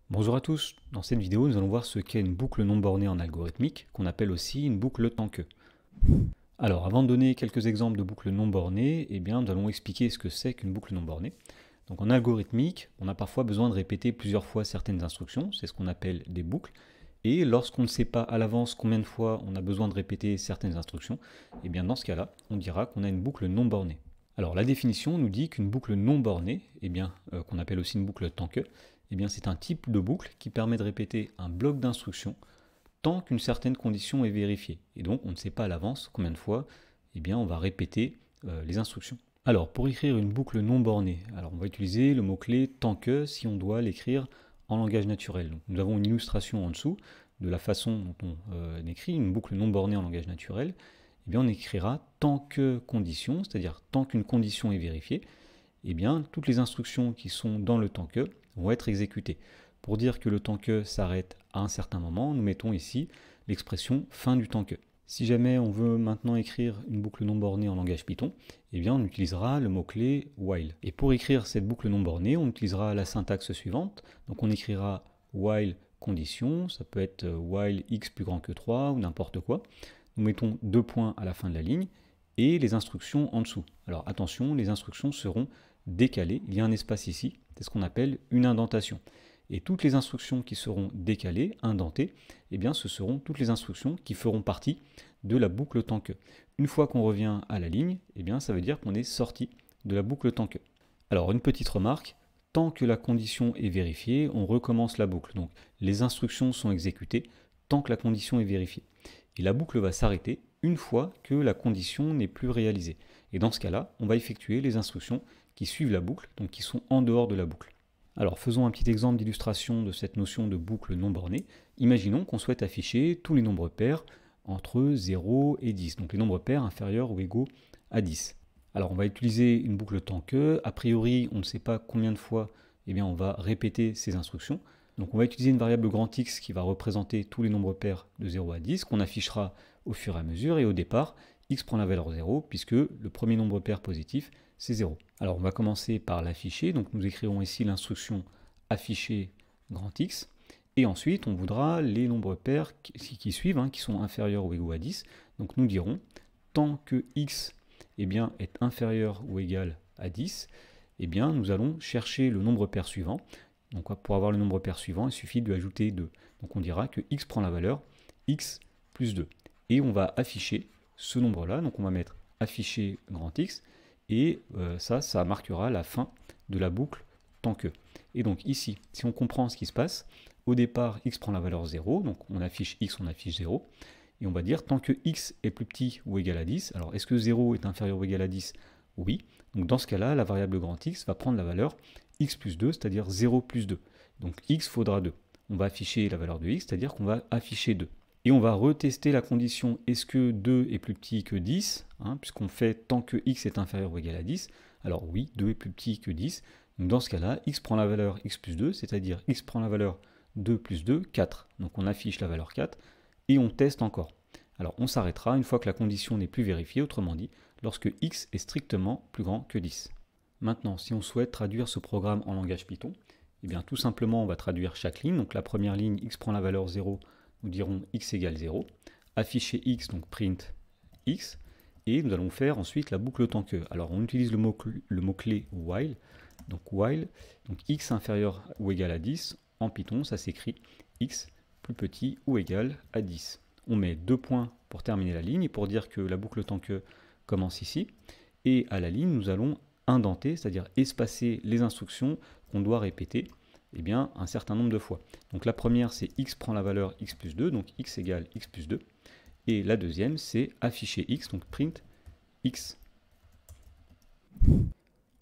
Bonjour à tous, dans cette vidéo nous allons voir ce qu'est une boucle non bornée en algorithmique, qu'on appelle aussi une boucle tant que. Alors avant de donner quelques exemples de boucles non bornées, nous allons expliquer ce que c'est qu'une boucle non bornée. Donc en algorithmique, on a parfois besoin de répéter plusieurs fois certaines instructions, c'est ce qu'on appelle des boucles, et lorsqu'on ne sait pas à l'avance combien de fois on a besoin de répéter certaines instructions, dans ce cas-là, on dira qu'on a une boucle non bornée. Alors la définition nous dit qu'une boucle non bornée, qu'on appelle aussi une boucle tant que, c'est un type de boucle qui permet de répéter un bloc d'instructions tant qu'une certaine condition est vérifiée. Et donc on ne sait pas à l'avance combien de fois on va répéter les instructions. Alors pour écrire une boucle non bornée, on va utiliser le mot-clé tant que si on doit l'écrire en langage naturel. Donc, nous avons une illustration en dessous de la façon dont on écrit une boucle non bornée en langage naturel. On écrira tant que condition, c'est-à-dire tant qu'une condition est vérifiée, toutes les instructions qui sont dans le tant que vont être exécutées. Pour dire que le tant que s'arrête à un certain moment, nous mettons ici l'expression fin du tant que. Si jamais on veut maintenant écrire une boucle non bornée en langage Python, on utilisera le mot-clé while. Et pour écrire cette boucle non bornée, on utilisera la syntaxe suivante. Donc on écrira while condition, ça peut être while x plus grand que 3 ou n'importe quoi. Nous mettons deux points à la fin de la ligne et les instructions en dessous. Alors attention, les instructions seront décalées. Il y a un espace ici, c'est ce qu'on appelle une indentation. Et toutes les instructions qui seront décalées, indentées, ce seront toutes les instructions qui feront partie de la boucle tant que. Une fois qu'on revient à la ligne, ça veut dire qu'on est sorti de la boucle tant que. Alors une petite remarque, tant que la condition est vérifiée, on recommence la boucle. Donc les instructions sont exécutées tant que la condition est vérifiée. Et la boucle va s'arrêter une fois que la condition n'est plus réalisée. Et dans ce cas-là, on va effectuer les instructions qui suivent la boucle, donc qui sont en dehors de la boucle. Alors faisons un petit exemple d'illustration de cette notion de boucle non bornée. Imaginons qu'on souhaite afficher tous les nombres pairs entre 0 et 10, donc les nombres pairs inférieurs ou égaux à 10. Alors on va utiliser une boucle tant que, a priori on ne sait pas combien de fois on va répéter ces instructions. Donc on va utiliser une variable grand X qui va représenter tous les nombres pairs de 0 à 10, qu'on affichera au fur et à mesure, et au départ, X prend la valeur 0, puisque le premier nombre pair positif, c'est 0. Alors on va commencer par l'afficher, donc nous écrirons ici l'instruction afficher grand X, et ensuite on voudra les nombres pairs qui suivent, qui sont inférieurs ou égaux à 10, donc nous dirons, tant que X est inférieur ou égal à 10, nous allons chercher le nombre pair suivant. Donc pour avoir le nombre pair suivant, il suffit de lui ajouter 2. Donc on dira que x prend la valeur x plus 2. Et on va afficher ce nombre-là, donc on va mettre afficher grand X, et ça marquera la fin de la boucle tant que. Et donc ici, si on comprend ce qui se passe, au départ, x prend la valeur 0, donc on affiche x, on affiche 0, et on va dire tant que x est plus petit ou égal à 10, alors est-ce que 0 est inférieur ou égal à 10? Oui. Donc dans ce cas-là, la variable grand X va prendre la valeur x plus 2, c'est-à-dire 0 plus 2. Donc x faudra 2. On va afficher la valeur de x, c'est-à-dire qu'on va afficher 2. Et on va retester la condition est-ce que 2 est plus petit que 10, puisqu'on fait tant que x est inférieur ou égal à 10. Alors oui, 2 est plus petit que 10. Donc dans ce cas-là, x prend la valeur x plus 2, c'est-à-dire x prend la valeur 2 plus 2, 4. Donc on affiche la valeur 4 et on teste encore. Alors on s'arrêtera une fois que la condition n'est plus vérifiée, autrement dit, lorsque x est strictement plus grand que 10. Maintenant, si on souhaite traduire ce programme en langage Python, tout simplement on va traduire chaque ligne. Donc la première ligne, x prend la valeur 0, nous dirons x égale 0. Afficher x, donc print x. Et nous allons faire ensuite la boucle tant que. Alors on utilise le mot-clé while. Donc while, donc x inférieur ou égal à 10, en Python ça s'écrit x plus petit ou égal à 10. On met deux points pour terminer la ligne et pour dire que la boucle tant que commence ici. Et à la ligne, nous allons indenter, c'est-à-dire espacer les instructions qu'on doit répéter un certain nombre de fois. Donc la première, c'est x prend la valeur x plus 2, donc x égale x plus 2. Et la deuxième, c'est afficher x, donc print x.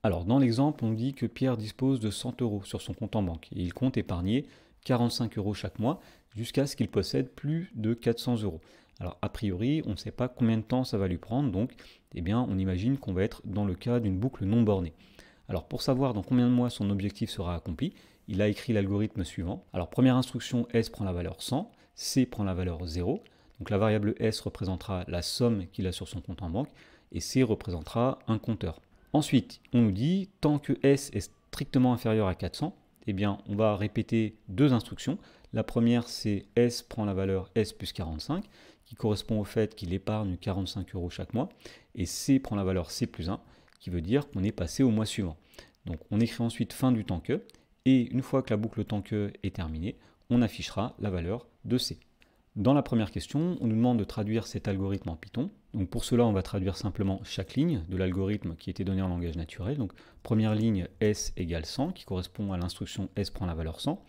Alors dans l'exemple, on dit que Pierre dispose de 100 € sur son compte en banque et il compte épargner 45 € chaque mois jusqu'à ce qu'il possède plus de 400 €. Alors a priori, on ne sait pas combien de temps ça va lui prendre, donc on imagine qu'on va être dans le cas d'une boucle non bornée. Alors pour savoir dans combien de mois son objectif sera accompli, il a écrit l'algorithme suivant. Alors première instruction, S prend la valeur 100, C prend la valeur 0, donc la variable S représentera la somme qu'il a sur son compte en banque, et C représentera un compteur. Ensuite, on nous dit, tant que S est strictement inférieur à 400, eh bien, on va répéter deux instructions. La première, c'est S prend la valeur S plus 45, qui correspond au fait qu'il épargne 45 € chaque mois, et C prend la valeur C plus 1, qui veut dire qu'on est passé au mois suivant. Donc on écrit ensuite fin du temps que, et une fois que la boucle temps que est terminée, on affichera la valeur de C. Dans la première question, on nous demande de traduire cet algorithme en Python. Donc pour cela, on va traduire simplement chaque ligne de l'algorithme qui était donné en langage naturel. Donc première ligne, S égale 100, qui correspond à l'instruction S prend la valeur 100.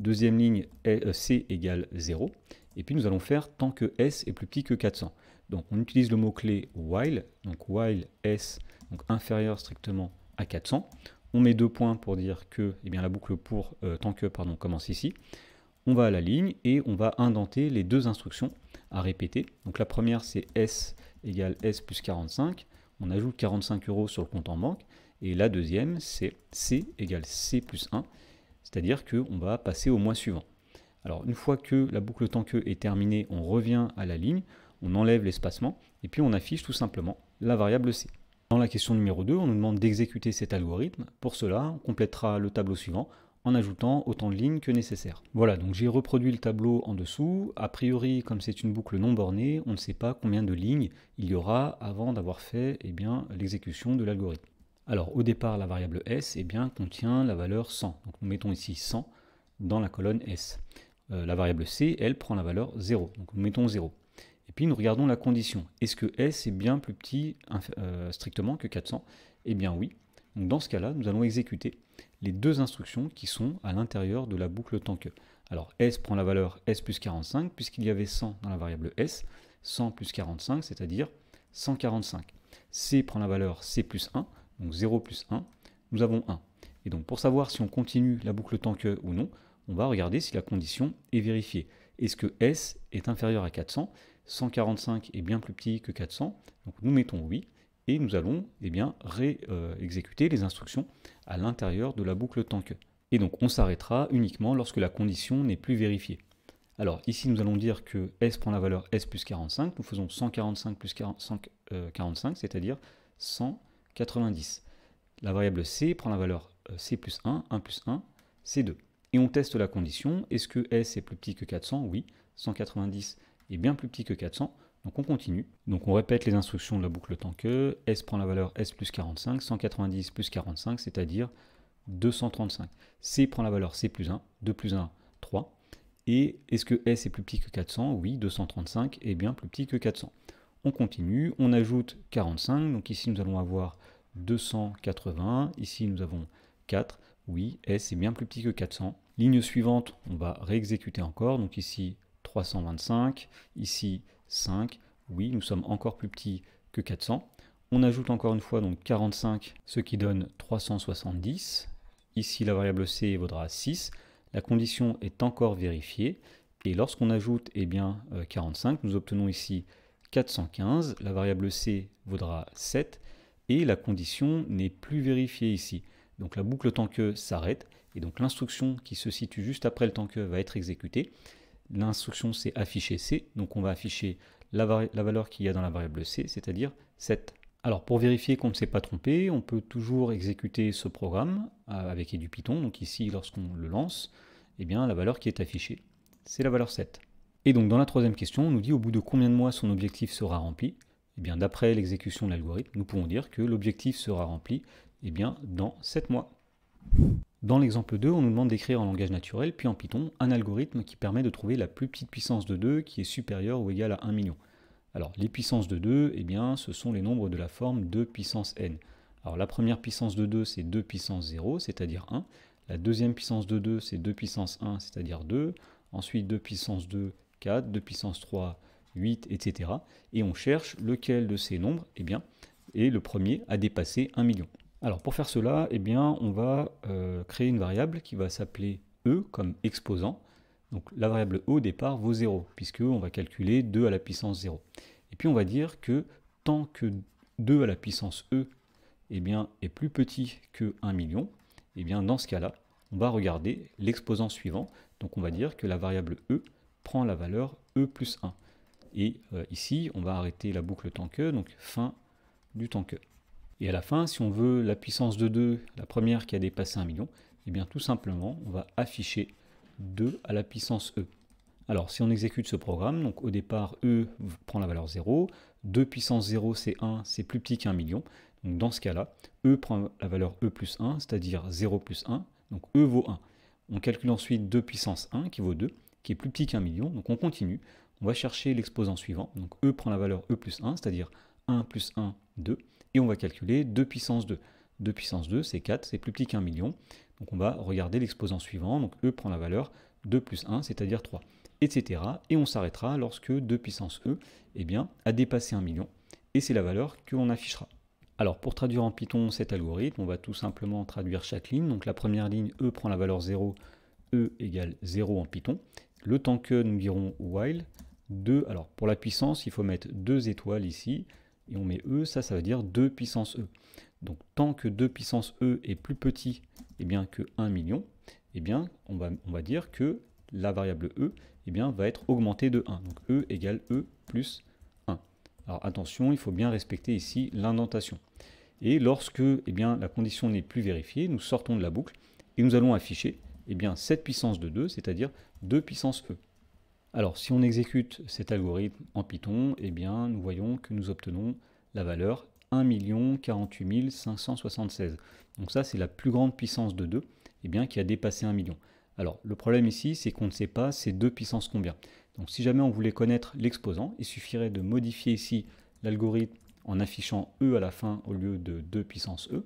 Deuxième ligne, C égale 0. Et puis nous allons faire tant que S est plus petit que 400. Donc on utilise le mot-clé while, donc while S, donc inférieur strictement à 400. On met deux points pour dire que la boucle pour tant que commence ici. On va à la ligne et on va indenter les deux instructions à répéter. Donc la première, c'est S égale S plus 45. On ajoute 45 € sur le compte en banque. Et la deuxième, c'est C égale C plus 1, c'est-à-dire qu'on va passer au mois suivant. Alors une fois que la boucle tant que est terminée, on revient à la ligne, on enlève l'espacement et puis on affiche tout simplement la variable C. Dans la question numéro 2, on nous demande d'exécuter cet algorithme. Pour cela, on complétera le tableau suivant en ajoutant autant de lignes que nécessaire. Voilà, donc j'ai reproduit le tableau en dessous. A priori, comme c'est une boucle non bornée, on ne sait pas combien de lignes il y aura avant d'avoir fait l'exécution de l'algorithme. Alors au départ, la variable S contient la valeur 100. Donc nous mettons ici 100 dans la colonne S. La variable C, elle, prend la valeur 0. Donc nous mettons 0. Et puis nous regardons la condition. Est-ce que S est bien plus petit strictement que 400? Eh bien oui. Donc dans ce cas-là, nous allons exécuter les deux instructions qui sont à l'intérieur de la boucle tant que. Alors S prend la valeur S plus 45, puisqu'il y avait 100 dans la variable S, 100 plus 45, c'est-à-dire 145. C prend la valeur C plus 1, donc 0 plus 1, nous avons 1. Et donc pour savoir si on continue la boucle tant que ou non, on va regarder si la condition est vérifiée. Est-ce que S est inférieur à 400? 145 est bien plus petit que 400, donc nous mettons oui, et nous allons réexécuter les instructions à l'intérieur de la boucle tant que. Et donc on s'arrêtera uniquement lorsque la condition n'est plus vérifiée. Alors ici nous allons dire que S prend la valeur S plus 45, nous faisons 145 plus 145, c'est-à-dire 190. La variable C prend la valeur C plus 1, 1 plus 1, c'est 2. Et on teste la condition, est-ce que S est plus petit que 400? Oui, 190 est bien plus petit que 400, donc on continue. Donc on répète les instructions de la boucle tant que, S prend la valeur S plus 45, 190 plus 45, c'est-à-dire 235. C prend la valeur C plus 1, 2 plus 1, 3. Et est-ce que S est plus petit que 400? Oui, 235 est bien plus petit que 400. On continue, on ajoute 45, donc ici nous allons avoir 280, ici nous avons 4, oui, S est bien plus petit que 400. Ligne suivante, on va réexécuter encore, donc ici 325, ici 5, oui, nous sommes encore plus petits que 400. On ajoute encore une fois donc 45, ce qui donne 370. Ici, la variable C vaudra 6. La condition est encore vérifiée. Et lorsqu'on ajoute 45, nous obtenons ici 415. La variable C vaudra 7. Et la condition n'est plus vérifiée ici. Donc la boucle tant que s'arrête. Et donc l'instruction qui se situe juste après le tant que va être exécutée. L'instruction c'est afficher C. Donc on va afficher la valeur qu'il y a dans la variable C, c'est-à-dire 7. Alors pour vérifier qu'on ne s'est pas trompé, on peut toujours exécuter ce programme avec du Python. Donc ici, lorsqu'on le lance, la valeur qui est affichée, c'est la valeur 7. Et donc dans la troisième question, on nous dit au bout de combien de mois son objectif sera rempli. D'après l'exécution de l'algorithme, nous pouvons dire que l'objectif sera rempli dans 7 mois. Dans l'exemple 2, on nous demande d'écrire en langage naturel, puis en Python, un algorithme qui permet de trouver la plus petite puissance de 2 qui est supérieure ou égale à 1 million. Alors, les puissances de 2, ce sont les nombres de la forme 2 puissance n. Alors, la première puissance de 2, c'est 2 puissance 0, c'est-à-dire 1. La deuxième puissance de 2, c'est 2 puissance 1, c'est-à-dire 2. Ensuite, 2 puissance 2, 4. 2 puissance 3, 8, etc. Et on cherche lequel de ces nombres est le premier à dépasser 1 million. Alors, pour faire cela, on va créer une variable qui va s'appeler e comme exposant. Donc la variable e au départ vaut 0, puisqu'on va calculer 2 à la puissance 0. Et puis on va dire que tant que 2 à la puissance e est plus petit que 1 million, dans ce cas-là, on va regarder l'exposant suivant. Donc on va dire que la variable e prend la valeur e plus 1. Et ici, on va arrêter la boucle tant que, donc fin du tant que. Et à la fin, si on veut la puissance de 2, la première qui a dépassé 1 million, Eh bien tout simplement, on va afficher 2 à la puissance e. Alors si on exécute ce programme, donc au départ e prend la valeur 0, 2 puissance 0 c'est 1, c'est plus petit qu'1 million. Donc dans ce cas-là, e prend la valeur e plus 1, c'est-à-dire 0 plus 1, donc e vaut 1. On calcule ensuite 2 puissance 1 qui vaut 2, qui est plus petit qu'1 million, donc on continue. On va chercher l'exposant suivant, donc e prend la valeur e plus 1, c'est-à-dire 1 plus 1, 2, et on va calculer 2 puissance 2. 2 puissance 2 c'est 4, c'est plus petit qu'1 million, donc on va regarder l'exposant suivant, donc e prend la valeur 2 plus 1, c'est-à-dire 3, etc. Et on s'arrêtera lorsque 2 puissance e eh bien, a dépassé 1 million, et c'est la valeur que l'on affichera. Alors pour traduire en Python cet algorithme, on va tout simplement traduire chaque ligne. Donc la première ligne, e prend la valeur 0, e égale 0 en Python. Le temps que, nous dirons while, 2, alors pour la puissance, il faut mettre 2 étoiles ici, et on met e, ça veut dire 2 puissance e. Donc tant que 2 puissance e est plus petit eh bien, que 1 million, eh bien, on va dire que la variable e eh bien, va être augmentée de 1. Donc e égale e plus 1. Alors attention, il faut bien respecter ici l'indentation. Et lorsque eh bien, la condition n'est plus vérifiée, nous sortons de la boucle et nous allons afficher eh bien, 7 puissance de 2, c'est-à-dire 2 puissance e. Alors si on exécute cet algorithme en Python, eh bien, nous voyons que nous obtenons la valeur 1 48 576. Donc ça, c'est la plus grande puissance de 2 eh bien, qui a dépassé 1 million. Alors, le problème ici, c'est qu'on ne sait pas c'est 2 puissance combien. Donc, si jamais on voulait connaître l'exposant, il suffirait de modifier ici l'algorithme en affichant e à la fin au lieu de 2 puissance e.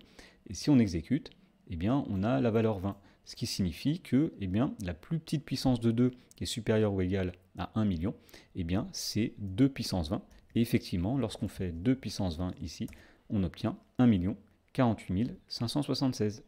Et si on exécute, eh bien, on a la valeur 20. Ce qui signifie que eh bien, la plus petite puissance de 2 qui est supérieure ou égale à 1 million, eh bien, c'est 2 puissance 20. Et effectivement, lorsqu'on fait 2 puissance 20 ici, on obtient 1 48 576.